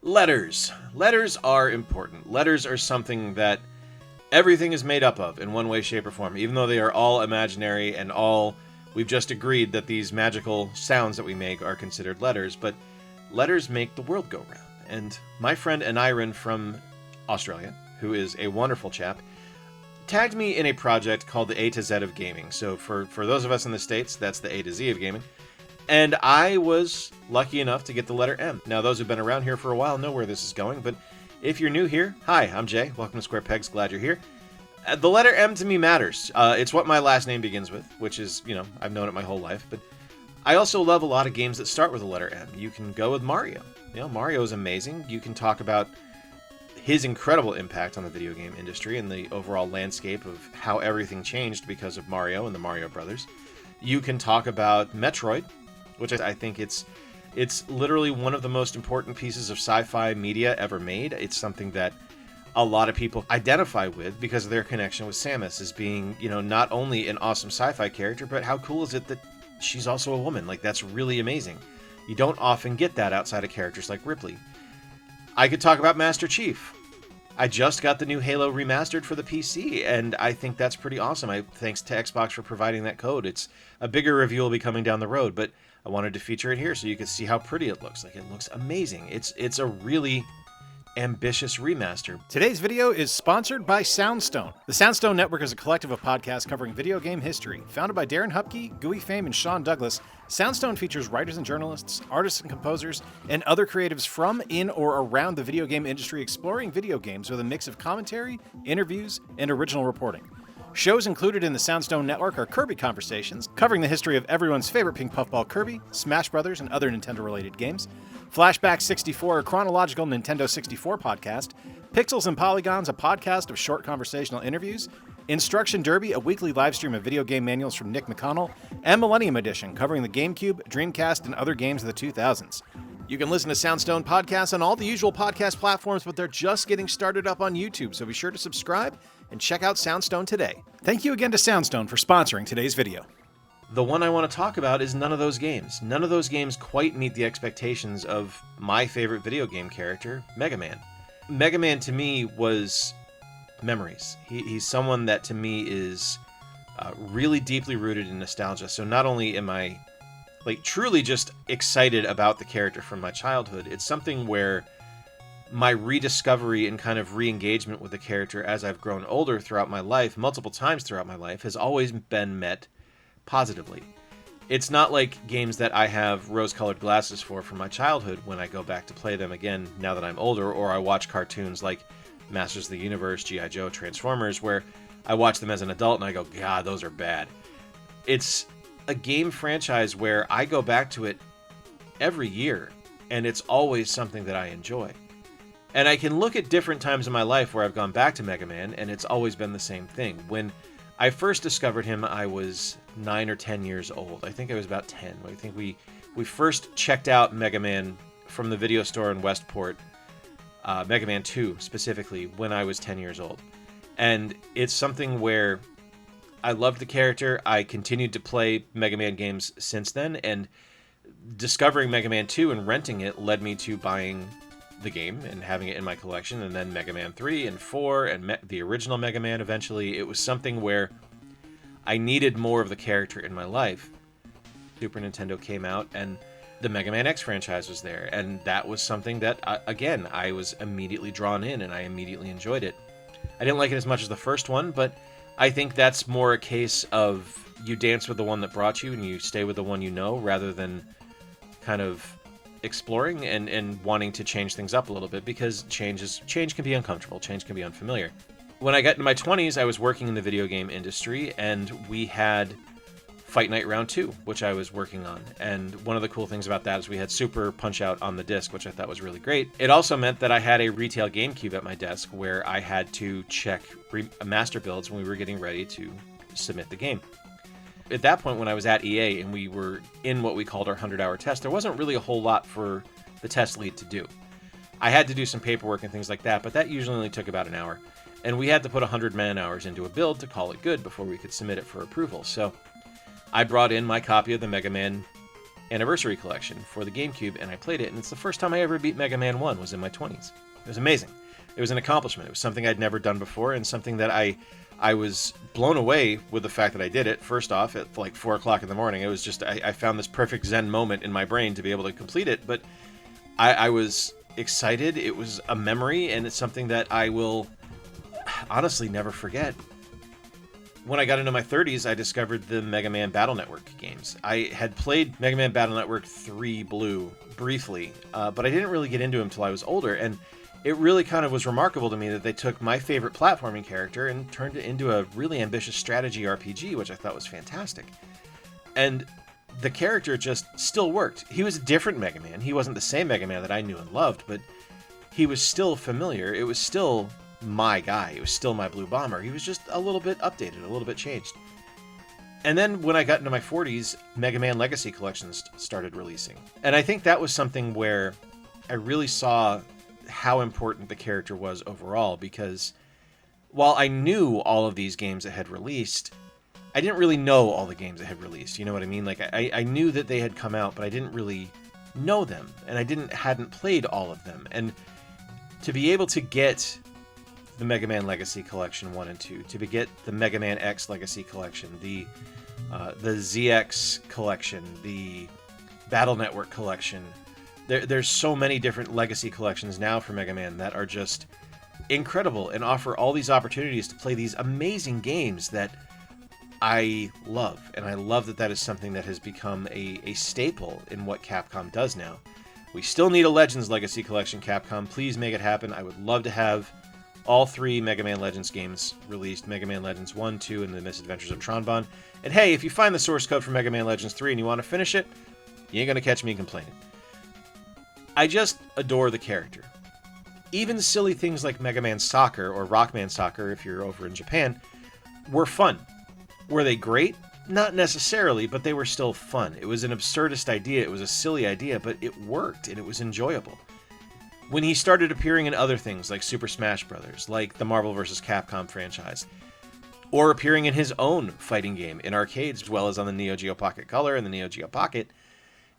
Letters. Letters are important. Letters are something that everything is made up of in one way, shape, or form, even though they are all imaginary and all, we've just agreed that these magical sounds that we make are considered letters, but letters make the world go round. And my friend Anirin from Australia, who is a wonderful chap, tagged me in a project called the A to Z of Gaming. So for those of us in the States, that's the A to Z of Gaming. And I was lucky enough to get the letter M. Now, those who've been around here for a while know where this is going, but if you're new here, hi, I'm Jay. Welcome to Square Pegs. Glad you're here. The letter M to me matters. It's what my last name begins with, which is, I've known it my whole life. But I also love a lot of games that start with the letter M. You can go with Mario. Mario is amazing. You can talk about his incredible impact on the video game industry and the overall landscape of how everything changed because of Mario and the Mario Brothers. You can talk about Metroid, which I think it's literally one of the most important pieces of sci-fi media ever made. It's something that a lot of people identify with because of their connection with Samus as being, not only an awesome sci-fi character, but how cool is it that she's also a woman? Like, that's really amazing. You don't often get that outside of characters like Ripley. I could talk about Master Chief. I just got the new Halo remastered for the PC, and I think that's pretty awesome. Thanks to Xbox for providing that code. It's a bigger review will be coming down the road, but I wanted to feature it here so you could see how pretty it looks. Like, it looks amazing. It's a really ambitious remaster. Today's video is sponsored by Soundstone. The Soundstone Network is a collective of podcasts covering video game history. Founded by Darren Hupke, Gooey Fame, and Sean Douglas, Soundstone features writers and journalists, artists and composers, and other creatives from, in, or around the video game industry exploring video games with a mix of commentary, interviews, and original reporting. Shows included in the Soundstone Network are Kirby Conversations, covering the history of everyone's favorite ping puffball Kirby, Smash Brothers, and other Nintendo-related games, Flashback 64, a chronological Nintendo 64 podcast, Pixels and Polygons, a podcast of short conversational interviews, Instruction Derby, a weekly live stream of video game manuals from Nick McConnell, and Millennium Edition, covering the GameCube, Dreamcast, and other games of the 2000s. You can listen to Soundstone podcasts on all the usual podcast platforms, but they're just getting started up on YouTube, so be sure to subscribe and check out Soundstone today. Thank you again to Soundstone for sponsoring today's video. The one I want to talk about is none of those games. None of those games quite meet the expectations of my favorite video game character, Mega Man. Mega Man to me was memories. He's someone that to me is really deeply rooted in nostalgia. So not only am I truly just excited about the character from my childhood, it's something where my rediscovery and kind of re-engagement with the character as I've grown older throughout my life, multiple times throughout my life, has always been met positively. It's not like games that I have rose-colored glasses for from my childhood when I go back to play them again now that I'm older, or I watch cartoons like Masters of the Universe, G.I. Joe, Transformers, where I watch them as an adult and I go, God, those are bad. It's a game franchise where I go back to it every year, and it's always something that I enjoy. And I can look at different times in my life where I've gone back to Mega Man, and it's always been the same thing. When I first discovered him, I was 9 or 10 years old. I think I was about 10. I think we first checked out Mega Man from the video store in Westport, Mega Man 2 specifically, when I was 10 years old. And it's something where I loved the character. I continued to play Mega Man games since then, and discovering Mega Man 2 and renting it led me to buying the game and having it in my collection, and then Mega Man 3 and 4 and the original Mega Man eventually. It was something where I needed more of the character in my life. Super Nintendo came out, and the Mega Man X franchise was there, and that was something that, again, I was immediately drawn in, and I immediately enjoyed it. I didn't like it as much as the first one, but I think that's more a case of you dance with the one that brought you, and you stay with the one you know, rather than kind of exploring and wanting to change things up a little bit, because change can be uncomfortable, change can be unfamiliar. When I got into my 20s, I was working in the video game industry, and we had Fight Night Round 2, which I was working on. And one of the cool things about that is we had Super Punch-Out on the disc, which I thought was really great. It also meant that I had a retail GameCube at my desk where I had to check master builds when we were getting ready to submit the game. At that point, when I was at EA and we were in what we called our 100-hour test, there wasn't really a whole lot for the test lead to do. I had to do some paperwork and things like that, but that usually only took about an hour. And we had to put 100 man-hours into a build to call it good before we could submit it for approval. So I brought in my copy of the Mega Man Anniversary Collection for the GameCube, and I played it, and it's the first time I ever beat Mega Man 1 was in my 20s. It was amazing. It was an accomplishment. It was something I'd never done before, and something that I was blown away with the fact that I did it. First off, at like 4 o'clock in the morning, it was just, I found this perfect Zen moment in my brain to be able to complete it, but I was excited. It was a memory, and it's something that I will honestly never forget. When I got into my 30s, I discovered the Mega Man Battle Network games. I had played Mega Man Battle Network 3 Blue briefly, but I didn't really get into them until I was older, and it really kind of was remarkable to me that they took my favorite platforming character and turned it into a really ambitious strategy RPG, which I thought was fantastic. And the character just still worked. He was a different Mega Man. He wasn't the same Mega Man that I knew and loved, but he was still familiar. It was still my guy. It was still my Blue Bomber. He was just a little bit updated, a little bit changed. And then when I got into my 40s, Mega Man Legacy Collections started releasing. And I think that was something where I really saw how important the character was overall, because while I knew all of these games that had released, I didn't really know all the games that had released. You know what I mean? Like, I knew that they had come out, but I didn't really know them, and I hadn't played all of them. And to be able to get the Mega Man Legacy Collection 1 and 2, to get the Mega Man X Legacy Collection, the ZX Collection, the Battle Network Collection. There's so many different Legacy Collections now for Mega Man that are just incredible and offer all these opportunities to play these amazing games that I love. And I love that that is something that has become a staple in what Capcom does now. We still need a Legends Legacy Collection, Capcom. Please make it happen. I would love to have all 3 Mega Man Legends games released, Mega Man Legends 1, 2, and The Misadventures of Tron. And hey, if you find the source code for Mega Man Legends 3 and you want to finish it, you ain't going to catch me complaining. I just adore the character. Even silly things like Mega Man Soccer, or Rockman Soccer if you're over in Japan, were fun. Were they great? Not necessarily, but they were still fun. It was an absurdist idea, it was a silly idea, but it worked and it was enjoyable. When he started appearing in other things like Super Smash Bros., like the Marvel vs. Capcom franchise, or appearing in his own fighting game in arcades, as well as on the Neo Geo Pocket Color and the Neo Geo Pocket,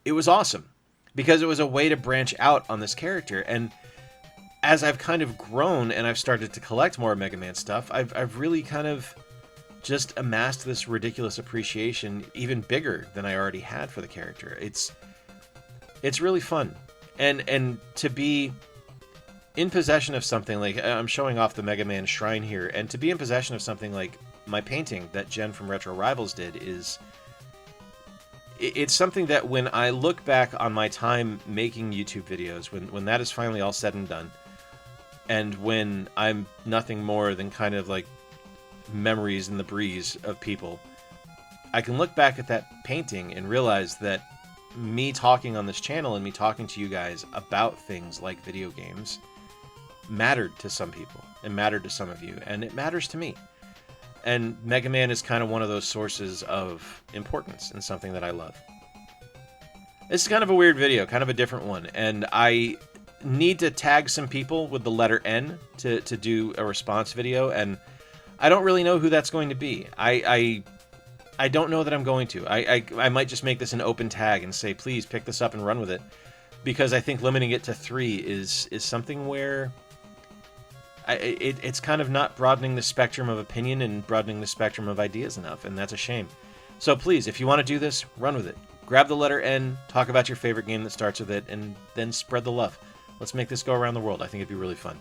it was awesome, because it was a way to branch out on this character. And as I've kind of grown and I've started to collect more Mega Man stuff, I've really kind of just amassed this ridiculous appreciation, even bigger than I already had for the character. It's really fun. And to be in possession of something like, I'm showing off the Mega Man shrine here, and to be in possession of something like my painting that Jen from Retro Rivals did it's something that when I look back on my time making YouTube videos, when that is finally all said and done, and when I'm nothing more than kind of like memories in the breeze of people, I can look back at that painting and realize that me talking on this channel and me talking to you guys about things like video games mattered to some people and mattered to some of you, and it matters to me. And Mega Man is kind of one of those sources of importance and something that I love. This is kind of a weird video, kind of a different one, and I need to tag some people with the letter N to do a response video, and I don't really know who that's going to be. I don't know that I'm going to. I might just make this an open tag and say, please pick this up and run with it, because I think limiting it to 3 is something where it's kind of not broadening the spectrum of opinion and broadening the spectrum of ideas enough, and that's a shame. So please, if you want to do this, run with it. Grab the letter N, talk about your favorite game that starts with it, and then spread the love. Let's make this go around the world. I think it'd be really fun.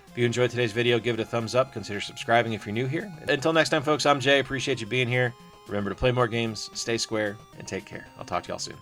If you enjoyed today's video, give it a thumbs up. Consider subscribing if you're new here. Until next time, folks, I'm Jay. Appreciate you being here. Remember to play more games, stay square, and take care. I'll talk to y'all soon.